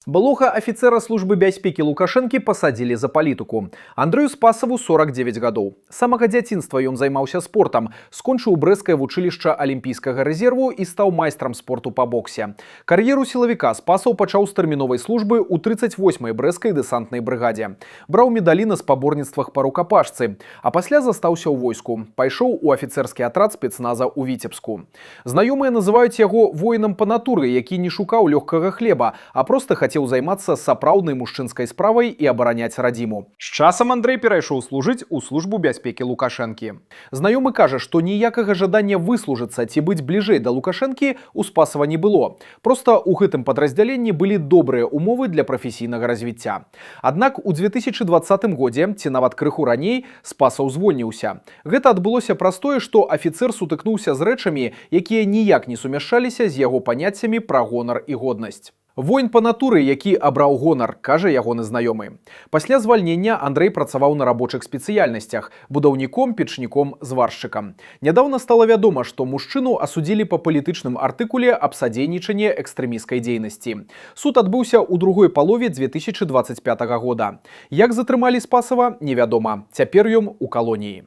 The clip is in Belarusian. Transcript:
Былога офицера службы бяспекі Лукашэнкі пасадзілі за палітыку. Андрэю Спасаву 49 гадоў. З самага дзяцінства ён займаўся спортам, скончыў брэсцкае вучылішча алімпійскага рэзерву і стаў майстрам спорту па боксе. Кар'еру сілавіка Спасаў пачаў з тэрміновай службы ў 38-й брэсцкай дэсантнай брыгадзе. Браў медалі на спаборніцтвах па рукапашцы, а пасля застаўся ў войску. Пайшоў у афіцэрскі атрад спецназа ў Віцебску. Знаёмыя называюць яго воінам па натуры, які не шукаў лёгкага хлеба, а проста хацеў займацца сапраўднай мужчынскай справай і абараняць радзіму. З часам Андрэй перайшоў служыць у службу бяспекі Лукашэнкі. Знаёмы кажа, што ніякага жадання выслужыцца ці быць бліжэй да Лукашэнкі у Спасава не было. Проста ў гэтым падраздзяленні былі добрыя умовы для прафесійнага развіцця. Аднак у 2020 годзе, ці нават крыху раней, Спасаў звольніўся. Гэта адбылося праз тое, што афіцэр сутыкнуўся з рэчамі, якія ніяк не сумяшчаліся з яго паняццямі пра гонар і годнасць. Воін па натуры, які абраў гонар, кажа ягоны знаёмы. Пасля звальнення Андрэй працаваў на рабочых спецыяльнасцях – будаўніком, печніком, зваршчыкам. Нядаўна стала вядома, што мужчыну асудзілі па палітычным артыкуле аб садзейнічанні экстрэмісцкай дзейнасці. Суд адбыўся ў другой палове 2025 года. Як затрымалі Спасава, невядома. Цяпер ён у калоніі.